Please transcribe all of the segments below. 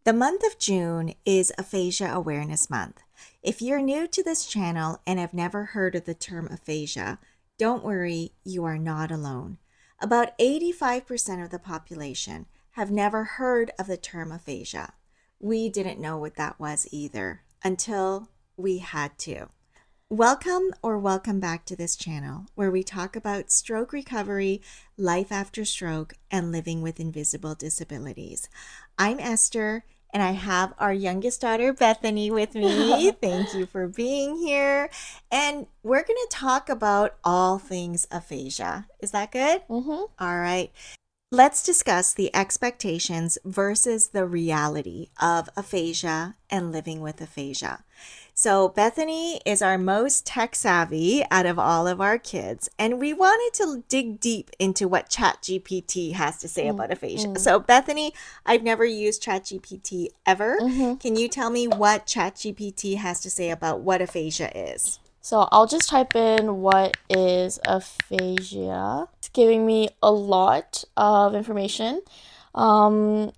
The month of June is Aphasia Awareness Month. If you're new to this channel and have never heard of the term aphasia, don't worry, you are not alone. About 85% of the population have never heard of the term aphasia. We didn't know what that was either until we had to. Welcome back to this channel where we talk about stroke recovery, life after stroke, and living with invisible disabilities. I'm Esther, and I have our youngest daughter, Bethany, with me. Thank you for being here. And we're going to talk about all things aphasia. Is that good? Mm-hmm. All right. Let's discuss the expectations versus the reality of aphasia and living with aphasia. So, Bethany is our most tech savvy out of all of our kids, and we wanted to dig deep into what ChatGPT has to say about aphasia. Mm-hmm. So, Bethany, I've never used ChatGPT ever. Mm-hmm. Can you tell me what ChatGPT has to say about what aphasia is? So I'll just type in what is aphasia. It's giving me a lot of information. Um,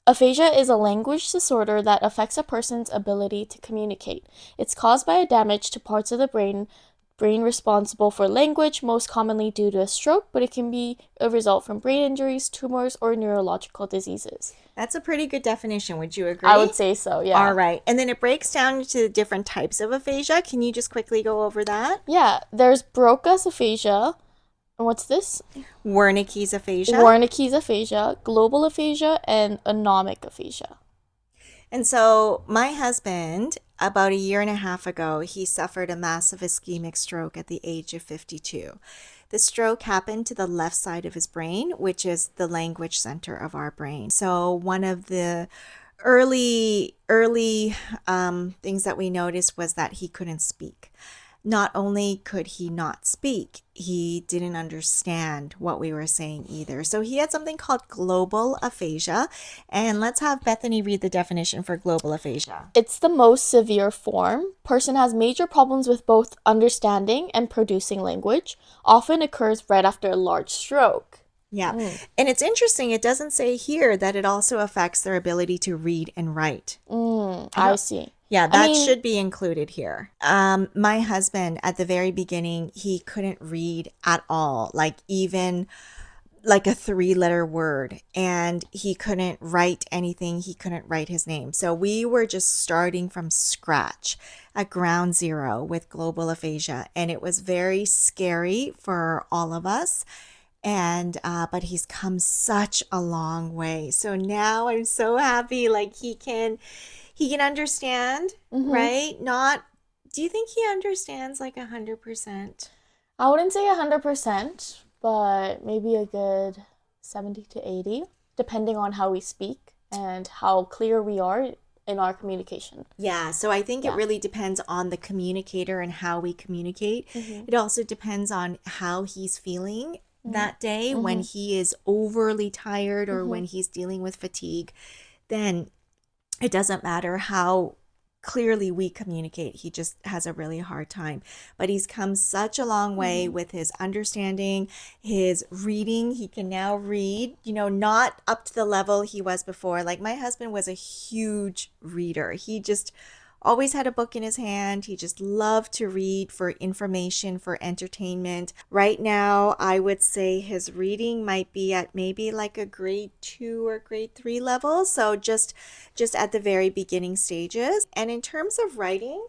Aphasia is a language disorder that affects a person's ability to communicate. It's caused by a damage to parts of the brain responsible for language, most commonly due to a stroke, but it can be a result from brain injuries, tumors, or neurological diseases. That's a pretty good definition. Would you I agree? would say so, All yeah. right. And then it breaks down into the different types of aphasia. Can you just quickly go over that? Yeah, there's Broca's aphasia. And what's this? Wernicke's aphasia. Wernicke's aphasia, global aphasia, and anomic aphasia. And so my husband, about a year and a half ago, he suffered a massive ischemic stroke at the age of 52. The stroke happened to the left side of his brain, which is the language center of our brain. So one of the early things that we noticed was that he couldn't speak. Not only could he not speak, he didn't understand what we were saying either. So he had something called global aphasia. And let's have Bethany read the definition for global aphasia. It's the most severe form. Person has major problems with both understanding and producing language. Often occurs right after a large stroke. Yeah. And it's interesting, it doesn't say here that it also affects their ability to read and write. I see. Yeah, I that mean, should be included here. My husband, at the very beginning, he couldn't read at all, like even like a three-letter word, and he couldn't write anything. He couldn't write his name. So we were just starting from scratch at ground zero with global aphasia, and it was very scary for all of us. And but he's come such a long way. So now I'm so happy, like he can understand, mm-hmm. right? Not, do you think he understands like 100%? I wouldn't say 100%, but maybe a good 70 to 80, depending on how we speak and how clear we are in our communication. Yeah, so I think it Yeah. really depends on the communicator and how we communicate. Mm-hmm. It also depends on how he's feeling that day. When Mm-hmm. he is overly tired or Mm-hmm. when he's dealing with fatigue, then it doesn't matter how clearly we communicate. He just has a really hard time. But he's come such a long way Mm-hmm. with his understanding, his reading. He can now read, not up to the level he was before. Like my husband was a huge reader. He just always had a book in his hand. He just loved to read for information, for entertainment. Right now, I would say his reading might be at maybe like a grade 2 or grade 3 level. So just at the very beginning stages. And in terms of writing,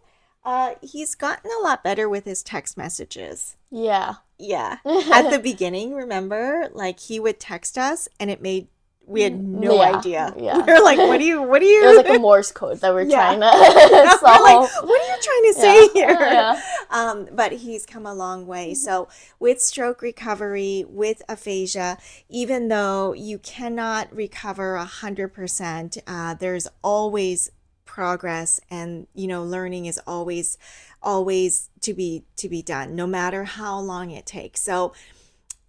he's gotten a lot better with his text messages. Yeah. Yeah. At the beginning, remember, like he would text us and we had no Yeah, idea. We yeah. were like, what do It was like a you Morse code that we're Yeah. trying to We're like, solve. what are you trying to Yeah, say here? yeah. But he's come a long way. So with stroke recovery, with aphasia, even though you cannot recover 100%, there's always progress, and learning is always to be done, no matter how long it takes. So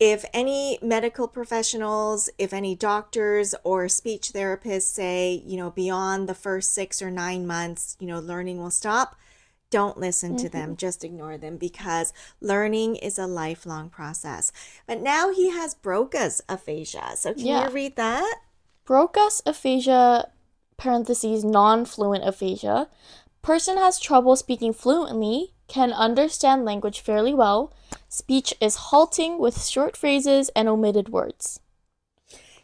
if any medical professionals, if any doctors or speech therapists say, beyond the first 6 or 9 months, learning will stop, don't listen to Mm-hmm. them. Just ignore them, because learning is a lifelong process. But now he has Broca's aphasia. So can you Yeah. read that? Broca's aphasia parentheses, non-fluent aphasia. Person has trouble speaking fluently, can understand language fairly well. Speech is halting with short phrases and omitted words.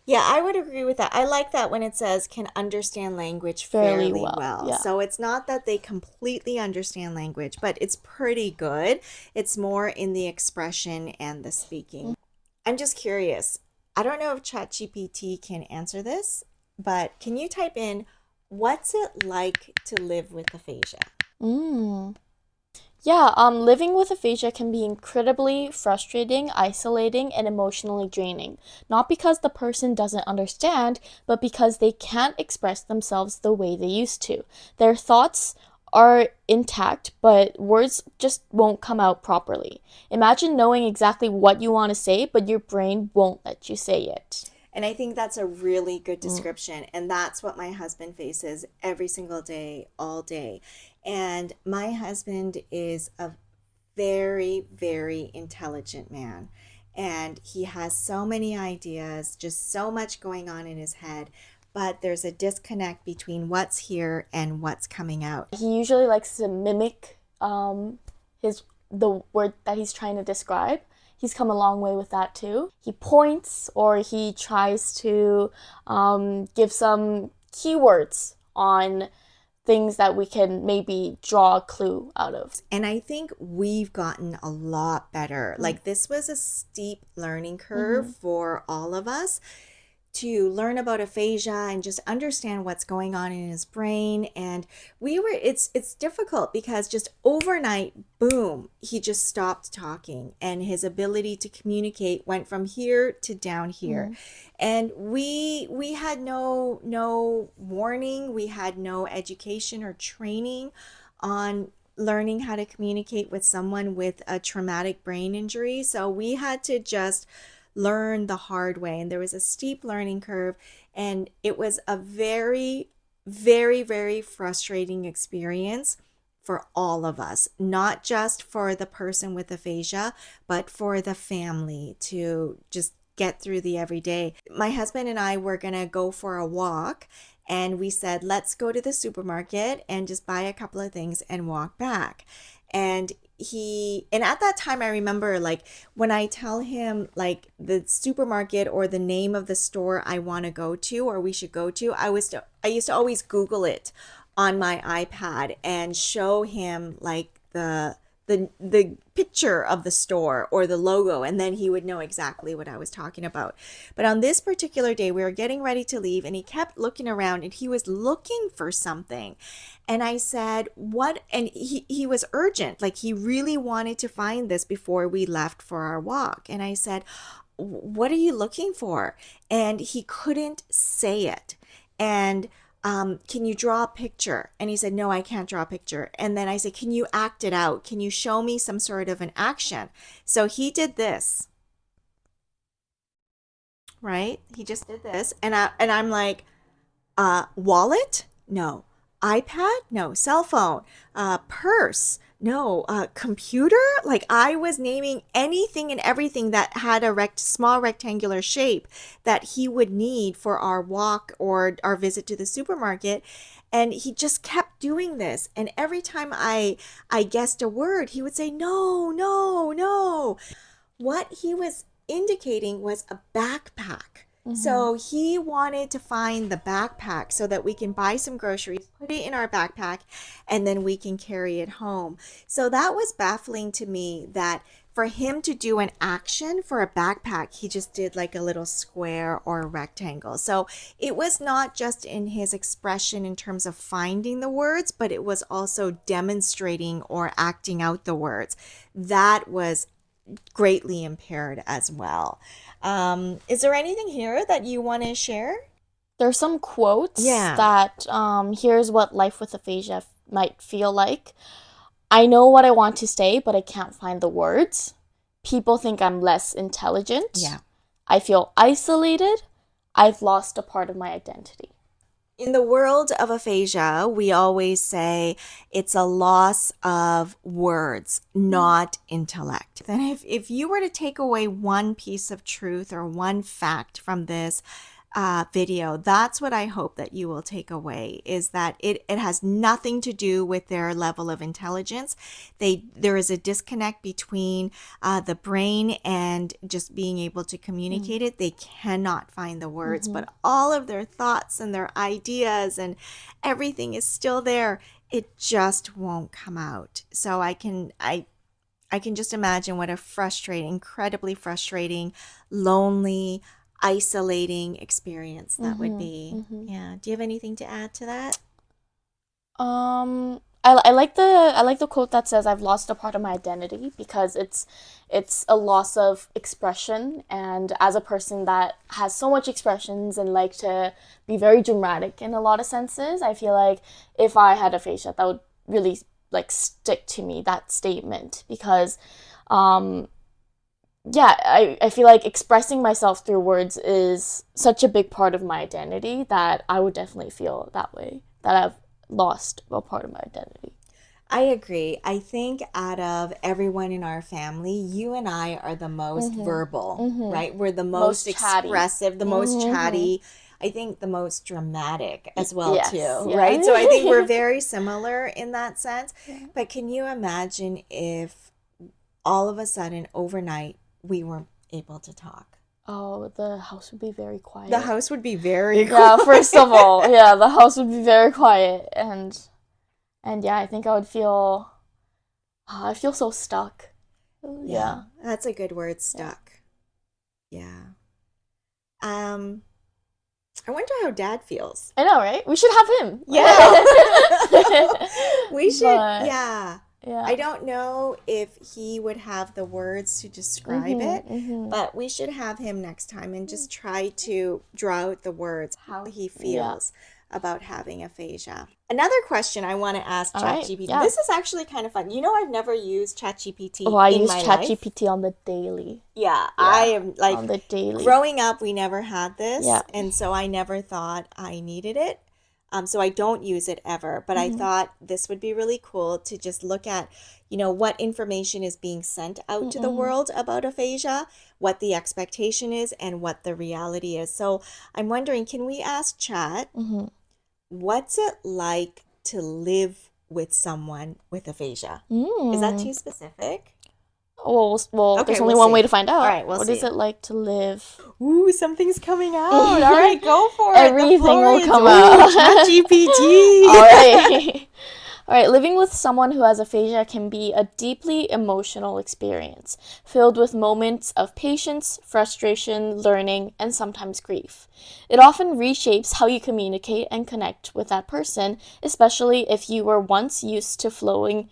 Yeah, I would agree with that. I like that when it says can understand language Fairly fairly well, well. yeah. So it's not that they completely understand language, but it's pretty good. It's more in the expression and the speaking. I'm just curious. I don't know if ChatGPT can answer this, but can you type in what's it like to live with aphasia? Mm. Yeah, living with aphasia can be incredibly frustrating, isolating, and emotionally draining. Not because the person doesn't understand, but because they can't express themselves the way they used to. Their thoughts are intact, but words just won't come out properly. Imagine knowing exactly what you want to say, but your brain won't let you say it. And I think that's a really good description. And that's what my husband faces every single day, all day. And my husband is a very, very intelligent man. And he has so many ideas, just so much going on in his head. But there's a disconnect between what's here and what's coming out. He usually likes to mimic his the word that he's trying to describe. He's come a long way with that too. He points or he tries to give some keywords on things that we can maybe draw a clue out of. And I think we've gotten a lot better. Like, this was a steep learning curve for all of us to learn about aphasia and just understand what's going on in his brain. And it's difficult because just overnight, boom, he just stopped talking and his ability to communicate went from here to down here. And we had no warning, we had no education or training on learning how to communicate with someone with a traumatic brain injury. So we had to just learn the hard way. And there was a steep learning curve. And it was a very, very, very frustrating experience for all of us, not just for the person with aphasia, but for the family to just get through the everyday. My husband and I were going to go for a walk. And we said, let's go to the supermarket and just buy a couple of things and walk back. And at that time, I remember, like, when I tell him like the supermarket or the name of the store I want to go to or we should go to, I used to always Google it on my iPad and show him like the picture of the store or the logo, and then he would know exactly what I was talking about. But on this particular day, we were getting ready to leave, and he kept looking around and he was looking for something. And I said, what? And he was urgent, like he really wanted to find this before we left for our walk. And I said, what are you looking for? And he couldn't say it. And can you draw a picture? And he said, no, I can't draw a picture. And then I said, can you act it out? Can you show me some sort of an action? So he did this, right? He just did this. And I'm like, wallet? No. iPad? No. Cell phone? Purse? No. Computer? Like, I was naming anything and everything that had a small rectangular shape that he would need for our walk or our visit to the supermarket. And he just kept doing this. And every time I guessed a word, he would say, no, no, no. What he was indicating was a backpack. So he wanted to find the backpack so that we can buy some groceries, put it in our backpack, and then we can carry it home. So that was baffling to me that for him to do an action for a backpack, he just did like a little square or a rectangle. So it was not just in his expression in terms of finding the words, but it was also demonstrating or acting out the words. That was greatly impaired as well. Is there anything here that you want to share? There's some quotes Yeah. that here's what life with aphasia might feel like. I know what I want to say, but I can't find the words. People think I'm less intelligent. Yeah. I feel isolated. I've lost a part of my identity. In the world of aphasia, we always say it's a loss of words, not intellect. And if you were to take away one piece of truth or one fact from this, video, that's what I hope that you will take away, is that it has nothing to do with their level of intelligence. There is a disconnect between the brain and just being able to communicate it. They cannot find the words, but all of their thoughts and their ideas and everything is still there. It just won't come out. So I can just imagine what a frustrating, incredibly frustrating, lonely, isolating experience that would be. Yeah. Do you have anything to add to that? I like the quote that says I've lost a part of my identity because it's a loss of expression, and as a person that has so much expressions and like to be very dramatic in a lot of senses, I feel like if I had aphasia, that would really like stick to me, that statement, because um yeah, I feel like expressing myself through words is such a big part of my identity that I would definitely feel that way, that I've lost a part of my identity. I agree. I think out of everyone in our family, you and I are the most verbal, right? We're the most Most chatty. expressive, the most chatty. I think the most dramatic as well Yes, too, yeah. right? So I think we're very similar in that sense. But can you imagine if all of a sudden overnight we weren't able to talk? Oh, the house would be very The quiet. house would be very Yeah, first of quiet. all, yeah, the house would be very quiet, and yeah, I think I would feel I feel so stuck. Yeah, Yeah. that's a good word, Yeah. stuck. Yeah. Um, I wonder how dad feels. I know, right? We should have him. Yeah. We should, But yeah. I yeah. don't know if he would have the words to describe it, but we should have him next time and just try to draw out the words, how he Yeah. feels about having aphasia. Another question I want to ask All right. ChatGPT. Yeah. This is actually kind of fun. You know, I've never used Oh, ChatGPT I in use my life. ChatGPT on the daily. Yeah, I Yeah. am like On the daily. growing up, we never had this, Yeah. and so I never thought I needed it. So I don't use it ever, but I thought this would be really cool to just look at, what information is being sent out to the world about aphasia, what the expectation is, and what the reality is. So I'm wondering, can we ask Chat, what's it like to live with someone with aphasia? Is that Mm. too specific? Well, Okay, there's only we'll one way see. to find All out. right, we'll What is see. it like to live? Ooh, something's coming out. All right, go for it. The Everything floor will is come out. ChatGPT. All right. All right, living with someone who has aphasia can be a deeply emotional experience, filled with moments of patience, frustration, learning, and sometimes grief. It often reshapes how you communicate and connect with that person, especially if you were once used to flowing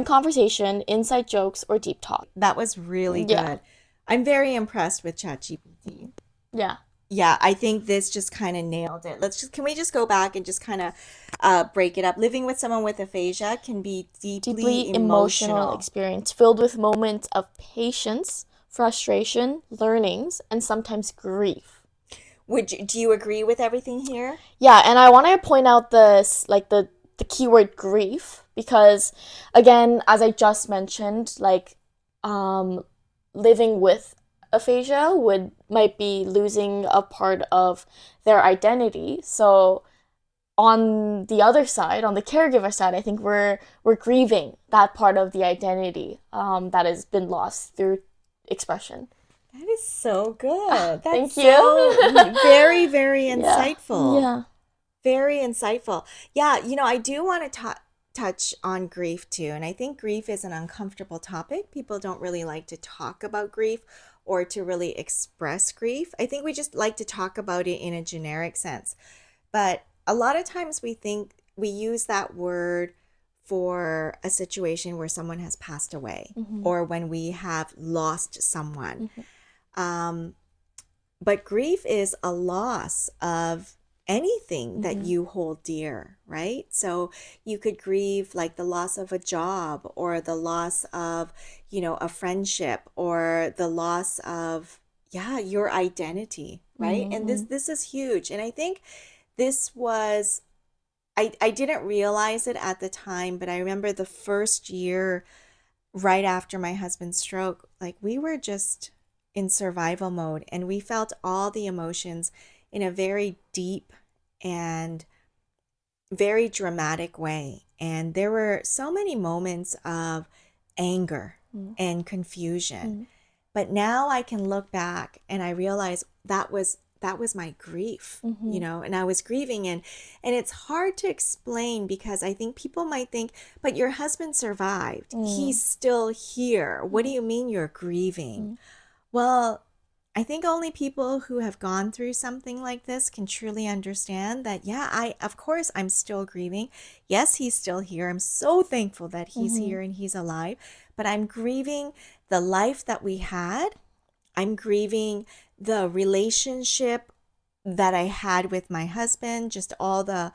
conversation, inside jokes, or deep talk. That was really Yeah. good. I'm very impressed with ChatGPT. Yeah. Yeah, I think this just kind of nailed it. Can we just go back and just kind of break it up? Living with someone with aphasia can be deeply Deeply emotional emotional. experience filled with moments of patience, frustration, learnings, and sometimes grief. Do you agree with everything here? Yeah, and I want to point out this, like the keyword grief, because again, as I just mentioned, like um living with aphasia would might be losing a part of their identity. So on the other side, on the caregiver side, I think we're grieving that part of the identity that has been lost through expression. That is so good. That's Thank you. so very, very Yeah. insightful. Yeah. Very insightful. Yeah, I do want to touch on grief too. And I think grief is an uncomfortable topic. People don't really like to talk about grief or to really express grief. I think we just like to talk about it in a generic sense. But a lot of times we think we use that word for a situation where someone has passed away or when we have lost someone. Um, but grief is a loss of anything that you hold dear, right? So you could grieve like the loss of a job or the loss of, a friendship or the loss of, yeah, your identity, right? And this is huge. And I think this was I didn't realize it at the time, but I remember the first year right after my husband's stroke, like we were just in survival mode and we felt all the emotions in a very deep and very dramatic way. And there were so many moments of anger and confusion. But now I can look back and I realize that was my grief, and I was grieving, and it's hard to explain because I think people might think, but your husband survived. He's still here. What do you mean you're grieving? Well, I think only people who have gone through something like this can truly understand that, yeah, of course, I'm still grieving. Yes, he's still here. I'm so thankful that he's here and he's alive, but I'm grieving the life that we had. I'm grieving the relationship that I had with my husband, just all the,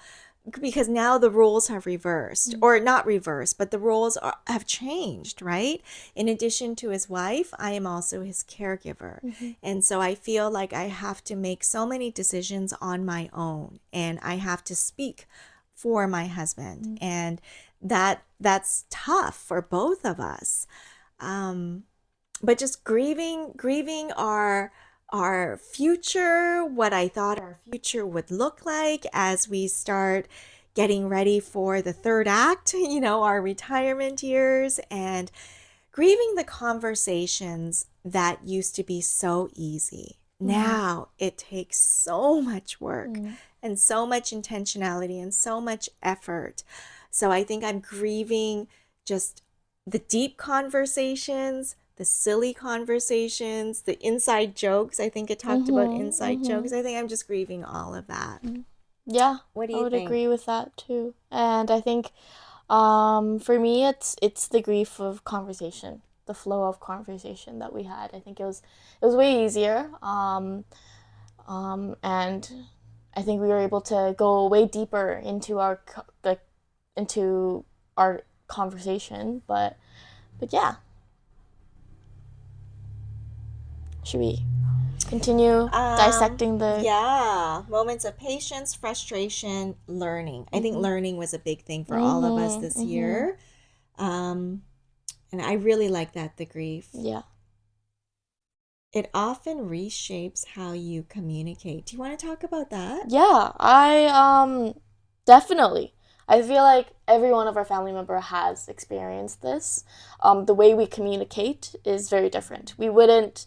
because now the roles have reversed, or not reversed, but the roles have changed, right? In addition to his wife, I am also his caregiver. And so I feel like I have to make so many decisions on my own, and I have to speak for my husband. And that's tough for both of us. But just grieving our future, what I thought our future would look like as we start getting ready for the third act, our retirement years, and grieving the conversations that used to be so easy. Now it takes so much work and so much intentionality and so much effort. So I think I'm grieving just the deep conversations, the silly conversations, the inside jokes. I think it talked about inside jokes. I think I'm just grieving all of that. Yeah, What do I you would think? agree with that too. And I think for me it's the grief of conversation, the flow of conversation that we had. I think it was way easier. And I think we were able to go way deeper into our conversation, but yeah. Should we continue dissecting the Yeah, moments of patience, frustration, learning. I think learning was a big thing for all of us this year. Um, and I really like that, the grief. Yeah. It often reshapes how you communicate. Do you want to talk about that? Yeah, I definitely. I feel like every one of our family member has experienced this. The way we communicate is very different. We wouldn't,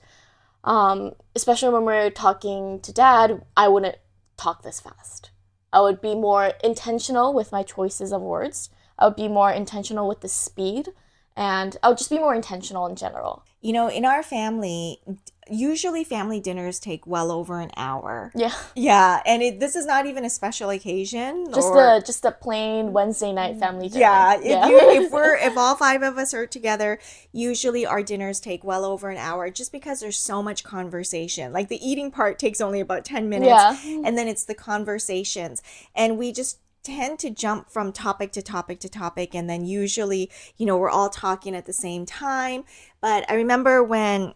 especially when we're talking to dad, I wouldn't talk this fast. I would be more intentional with my choices of words. I would be more intentional with the speed, and I would just be more intentional in general. In our family, usually family dinners take well over an hour. Yeah. Yeah, and this is not even a special occasion Just or a just a plain Wednesday night family dinner. yeah, Yeah. if all five of us are together, usually our dinners take well over an hour just because there's so much conversation. Like the eating part takes only about 10 minutes, Yeah. and then it's the conversations. And we just tend to jump from topic to topic to topic, and then usually, we're all talking at the same time. But I remember when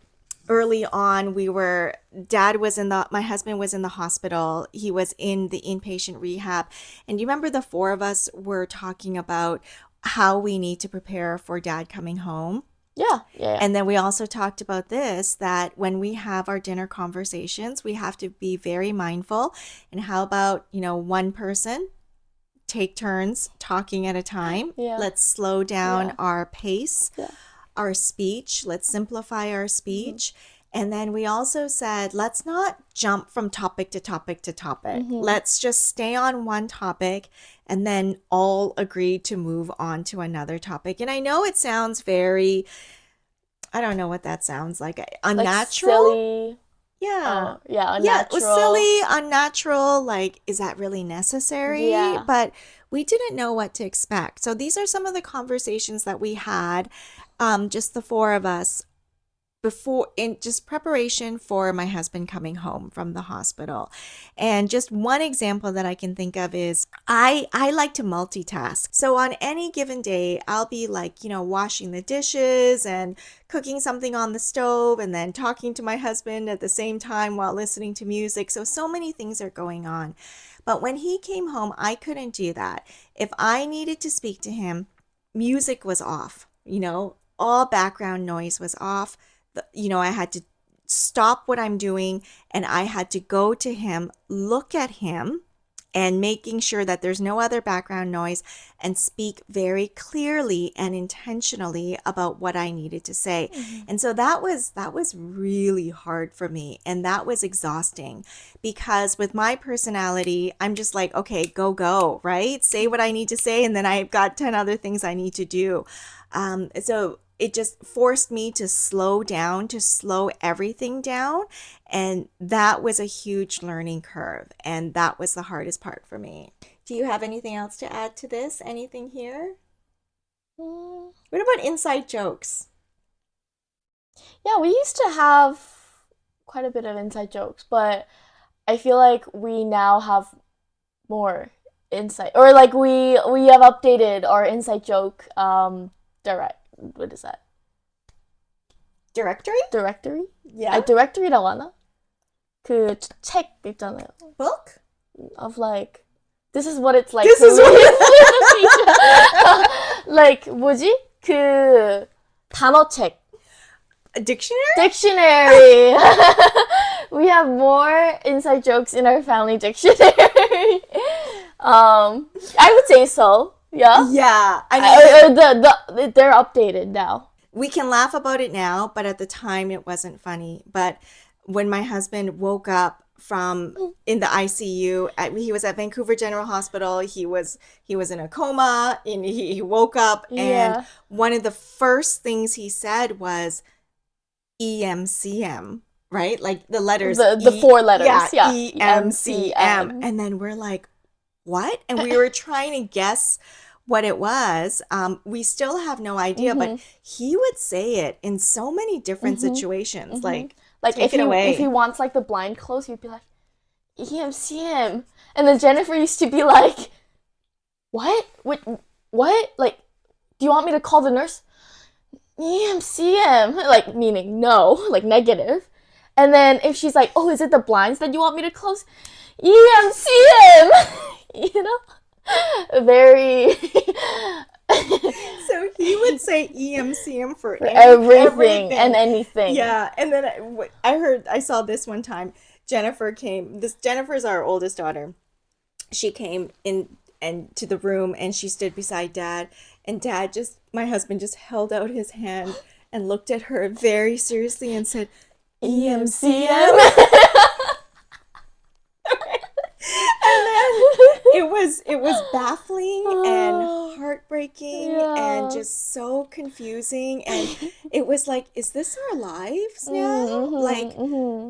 early on my husband was in the hospital. He was in the inpatient rehab, and you remember the four of us were talking about how we need to prepare for dad coming home. Yeah. Yeah. And then we also talked about this, that when we have our dinner conversations, we have to be very mindful. And how about, one person take turns talking at a time? Yeah. Let's slow down Yeah. our pace, Yeah. our speech. Let's simplify our speech. And then we also said, let's not jump from topic to topic to topic. Let's just stay on one topic and then all agree to move on to another topic. And I know it sounds very, I don't know what that sounds like, Like unnatural. silly. Yeah. Yeah, Yeah, it was unnatural. silly, unnatural. Like, is that really necessary? Yeah. But we didn't know what to expect. So these are some of the conversations that we had, just the four of us, before, in just preparation for my husband coming home from the hospital. And just one example that I can think of is I like to multitask. So on any given day, I'll be like, washing the dishes and cooking something on the stove and then talking to my husband at the same time while listening to music. So many things are going on. But when he came home, I couldn't do that. If I needed to speak to him, music was off, all background noise was off. I had to stop what I'm doing and I had to go to him, look at him, and making sure that there's no other background noise and speak very clearly and intentionally about what I needed to say. And so that was really hard for me, and that was exhausting because with my personality, I'm just like, okay, go, right? Say what I need to say, and then I've got 10 other things I need to do. So it just forced me to slow down, to slow everything down. And that was a huge learning curve. And that was the hardest part for me. Do you have anything else to add to this? Anything here? Mm, What about inside jokes? yeah, we used to have quite a bit of inside jokes, but I feel like we now have more insight, or like we have updated our inside joke direct what is that, Directory? directory? Yeah. directory라고 하나? 그 책 있잖아요. Book? Of like, this is what it's like This to is what live like 뭐지? 그 단어책. a dictionary? Dictionary. We have more inside jokes in our family dictionary. I would say so. Yeah. Yeah. I mean, They're updated now. we can laugh about it now, but at the time it wasn't funny. But when my husband woke up from in the ICU, he was at Vancouver General Hospital. He was in a coma, and he woke up, and Yeah. one of the first things he said was EMCM, right? Like the letters The four letters. Yeah. EMCM. And then we're like, what? And we were trying to guess what it was. We still have no idea, but he would say it in so many different situations. Like Like take it away. if he wants like the blind closed, he'd be like, EMCM. And then Jennifer used to be like, what? What? Like, do you want me to call the nurse? EMCM. Like, meaning no, like negative. And then if she's like, oh, is it the blinds that you want me to close? EMCM. You know? Very. So he would say EMCM for Everything and anything. Yeah, and then I saw this one time. Jennifer's our oldest daughter. She came in and to the room, and she stood beside Dad, and my husband just held out his hand and looked at her very seriously and said, EMCM. And then it was baffling and heartbreaking and just so confusing, and it was like, is this our lives now? Like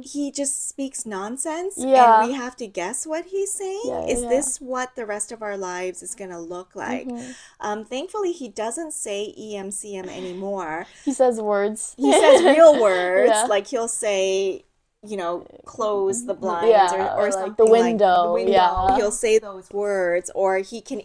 he just speaks nonsense Yeah. and we have to guess what he's saying. Is this what the rest of our lives is gonna look like? Thankfully he doesn't say EMCM anymore. He says words. He says real words. Yeah. Like he'll say, close the blinds or like something the like window. the window. Yeah. He'll say those words, or he can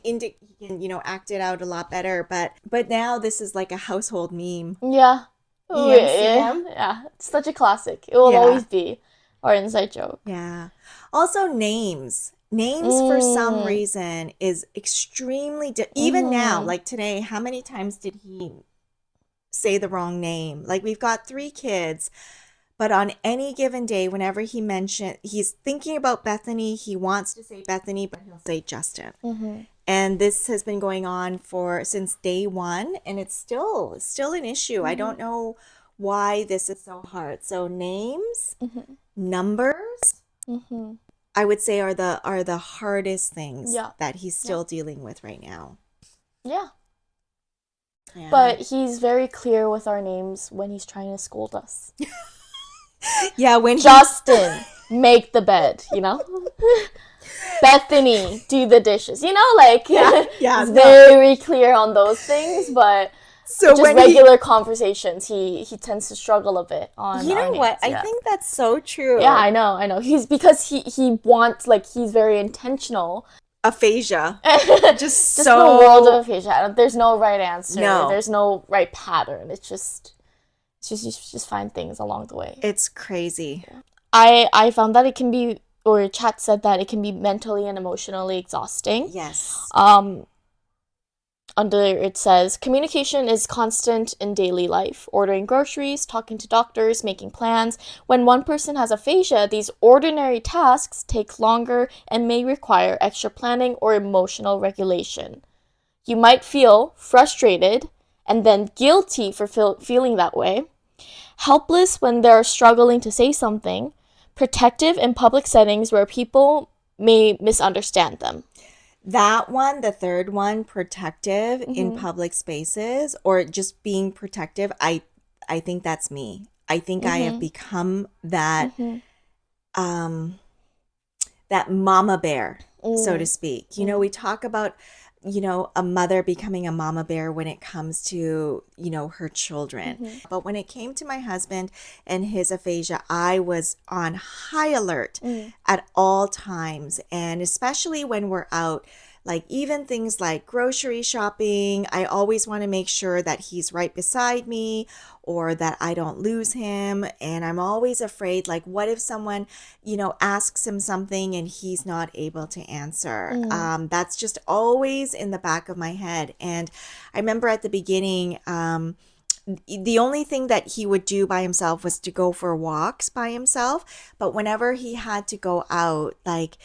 act it out a lot better. But now this is like a household meme. Yeah. EMCM? Yeah. It's such a classic. It will Yeah. always be our inside joke. Yeah. Also names. Names for some reason is extremely even now, like today, how many times did he say the wrong name? Like we've got 3 kids. But on any given day, whenever he's thinking about Bethany, he wants to say Bethany, but he'll say Justin. And this has been going on since day 1, and it's still an issue. I don't know why this is so hard. So names, numbers, I would say are the hardest things that he's still dealing with right now. Yeah. Yeah. But he's very clear with our names when he's trying to scold us. Yeah, when Justin, make the bed, Bethany, do the dishes. Like he's very clear on those things, but so just regular conversations, he tends to struggle a bit on. You know what? Names. I think that's so true. Yeah, I know. He's because he wants, like, he's very intentional. Aphasia. Just the world of aphasia. There's no right answer. No. There's no right pattern. It's just you just find things along the way. It's crazy. Yeah. I found that it can be, or chat said that it can be mentally and emotionally exhausting. Yes. under it says communication is constant in daily life, ordering groceries, talking to doctors, making plans. When one person has aphasia, these ordinary tasks take longer and may require extra planning or emotional regulation. You might feel frustrated and then guilty for feeling that way, helpless when they're struggling to say something, protective in public settings where people may misunderstand them. That one, the third one, protective in Mm-hmm. public spaces or just being protective, I think that's me. I think I have Mm-hmm. become that Mm-hmm. um that mama bear, so to Mm. speak. Mm. We talk about, a mother becoming a mama bear when it comes to, her children. Mm-hmm. But when it came to my husband and his aphasia, I was on high alert Mm. at all times. And especially when we're out, like even things like grocery shopping, I always want to make sure that he's right beside me or that I don't lose him. And I'm always afraid, like, what if someone, asks him something and he's not able to answer? Mm. That's just always in the back of my head. And I remember at the beginning, the only thing that he would do by himself was to go for walks by himself. But whenever he had to go out, like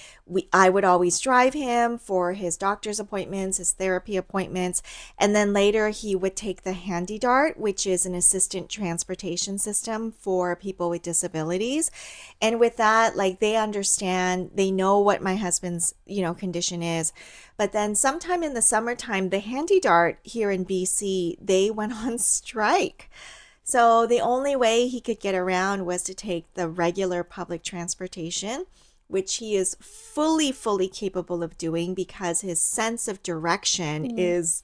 I would always drive him for his doctor's appointments, his therapy appointments, and then later he would take the Handy Dart, which is an assistant transportation system for people with disabilities. And with that, like they understand, they know what my husband's, condition is. But then sometime in the summertime, the Handy Dart here in BC, they went on strike. So the only way he could get around was to take the regular public transportation, which he is fully capable of doing because his sense of direction Mm. is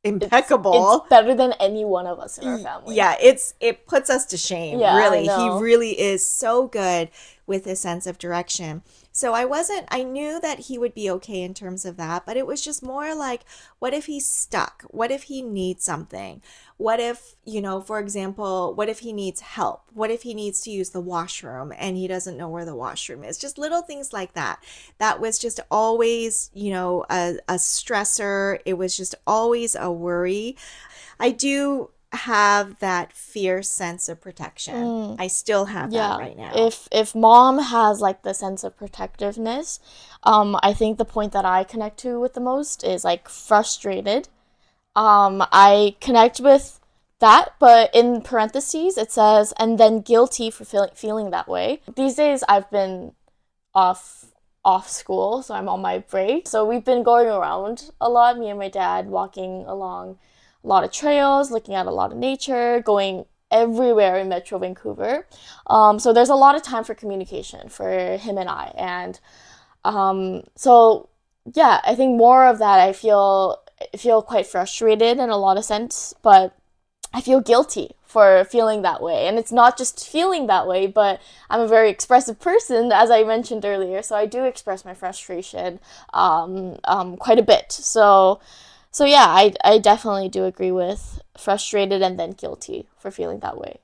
It's impeccable. better than any one of us in our family. Yeah, it puts us to shame, Yeah, I really. He know. really is so good with his sense of direction. So I knew that he would be okay in terms of that, but it was just more like, what if he's stuck? What if he needs something? What if, for example, what if he needs help? What if he needs to use the washroom and he doesn't know where the washroom is? Just little things like that. That was just always, a stressor. It was just always a worry. I do have that fierce sense of protection. Mm. I still have that Yeah. right now. If mom has like the sense of protectiveness, I think the point that I connect to with the most is like frustrated. I connect with that, but in parentheses it says, and then guilty for feeling that way. These days I've been off off school, so I'm on my break. So we've been going around a lot, me and my dad, walking along a lot of trails, looking at a lot of nature, going everywhere in Metro Vancouver. So there's a lot of time for communication for him and I, and so yeah, I think more of that. I feel quite frustrated in a lot of sense, but I feel guilty for feeling that way. And it's not just feeling that way, but I'm a very expressive person, as I mentioned earlier. So I do express my frustration quite a bit. So yeah, I definitely do agree with frustrated and then guilty for feeling that way.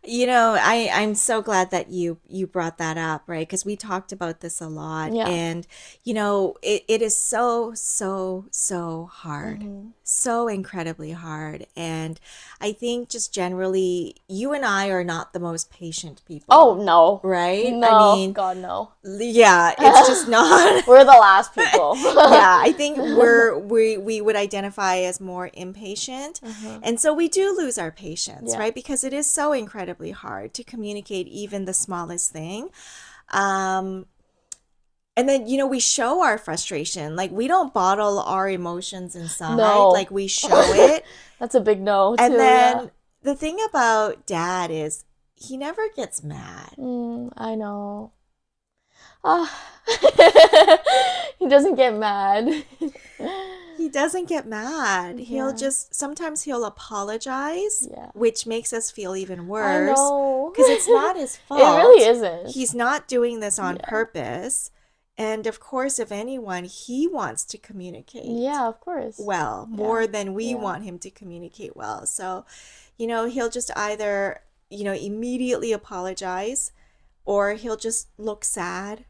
I'm so glad that you brought that up, right? Because we talked about this a lot, Yeah. and it is so hard, Mm-hmm. so incredibly hard. And I think just generally, you and I are not the most patient Oh people, no. right? I No, mean, God no. yeah, it's just not. We're the last people. Yeah, I think we would identify as more impatient. Uh-huh. And so we do lose our patience, Yeah. right? Because it is so incredibly hard to communicate even the smallest thing. Um, and then, we show our frustration. Like we don't bottle our emotions inside, No. like we show it. That's a big no And too, yeah. then the thing about dad is he never gets mad. I know. Ah. He doesn't get mad. He doesn't get mad. Yeah. Sometimes he'll apologize, Yeah. which makes us feel even I worse know. because it's not his It really fault. isn't. He's not doing this on Yeah. purpose. And of course, if anyone, he wants to communicate Yeah, of course. well Yeah. more than we Yeah. want him to communicate well. So, he'll just either, immediately apologize or he'll just look sad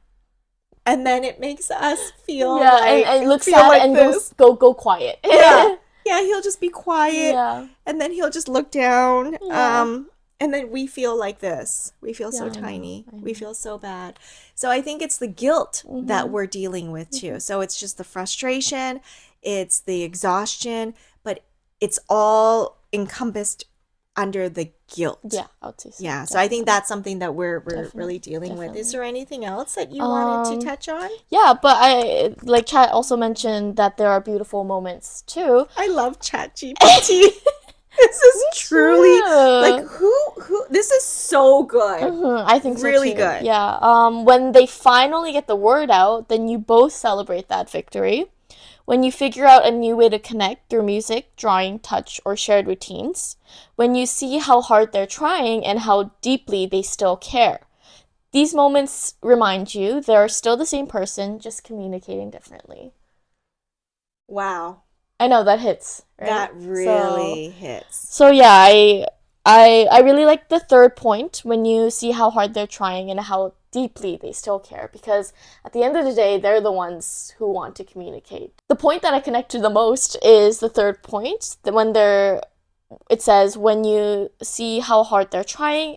and then it makes us feel Yeah, like and look feel sad like and this. go quiet. Yeah. Yeah, he'll just be quiet Yeah. and then he'll just look down. Yeah. And then we feel like this. We feel so Yeah, I know, tiny. I We know. feel so bad. So I think it's the guilt that Mm-hmm. we're dealing with too. So it's just the frustration, it's the exhaustion, but it's all encompassed under the guilt. Yeah, I would say so. Yeah, so I think Definitely. that's something that we're really Definitely. dealing with. Is Definitely. there anything else that you wanted to Um, touch on? yeah, but I like Chat also mentioned that there are beautiful moments too. I love ChatGPT. This is Me truly like too. who this is so good. I think so Really too. good. Yeah. When they finally get the word out, then you both celebrate that victory. When you figure out a new way to connect through music, drawing, touch, or shared routines. When you see how hard they're trying and how deeply they still care. These moments remind you they're still the same person, just communicating differently. Wow. I know that hits, right? That So really hits. So yeah, I really like the third point when you see how hard they're trying and how deeply they still care, because at the end of the day they're the ones who want to communicate. The point that I connect to the most is the third point, that when they're it says when you see how hard they're trying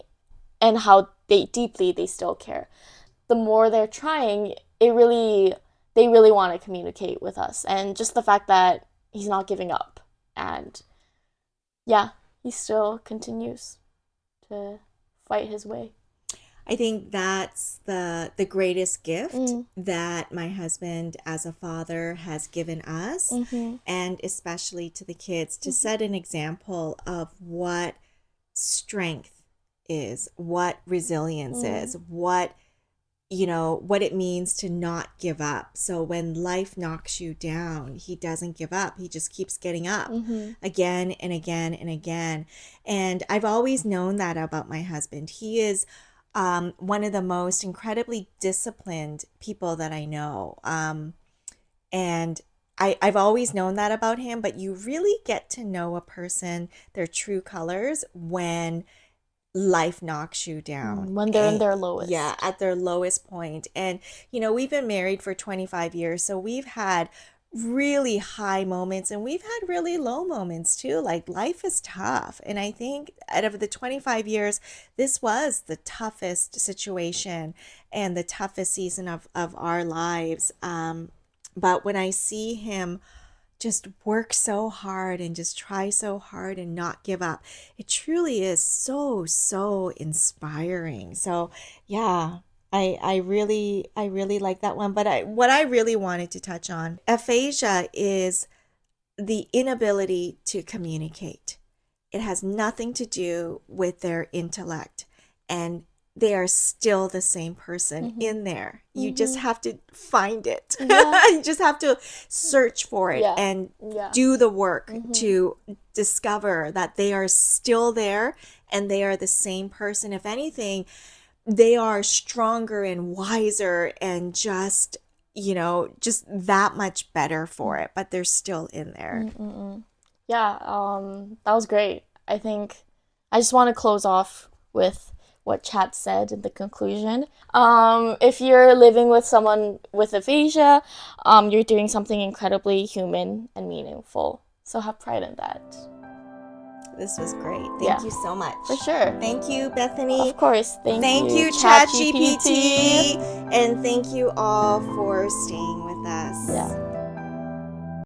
and how deeply they still care. The more they're trying, they really want to communicate with us, and just the fact that he's not giving up, and yeah, he still continues to fight his way. I think that's the greatest gift Mm. that my husband as a father has given us, Mm-hmm. and especially to the kids, to set an example of what strength is, what resilience Mm. is, what it means to not give up. So when life knocks you down, he doesn't give up. He just keeps getting up Mm-hmm. again and again and again. And I've always known that about my husband. He is one of the most incredibly disciplined people that I know. And I've always known that about him, but you really get to know a person, their true colors, when life knocks you down. When they're in their lowest. Yeah, at their lowest point. And, we've been married for 25 years, so we've had really high moments and we've had really low moments too. Like life is tough. And I think out of the 25 years, this was the toughest situation and the toughest season of our lives. But when I see him just work so hard and just try so hard and not give up, it truly is so inspiring. So yeah, I really like that one. But what I really wanted to touch on, aphasia is the inability to communicate. It has nothing to do with their intellect, and they are still the same person Mm-hmm. in there. You just Mm-hmm. have to find it. Yeah. You just have to search for it Yeah. and Yeah. do the work Mm-hmm. to discover that they are still there and they are the same person. If anything, they are stronger and wiser and just that much better for it, but they're still in there. Mm-mm. Yeah, that was great. I think I just want to close off with what Chat said in the conclusion. If you're living with someone with aphasia, you're doing something incredibly human and meaningful. So have pride in that. This was great. Yeah. Thank you so much. For sure. Thank you, Bethany. Of course. Thank you, ChatGPT. ChatGPT. And thank you all for staying with us. Yeah.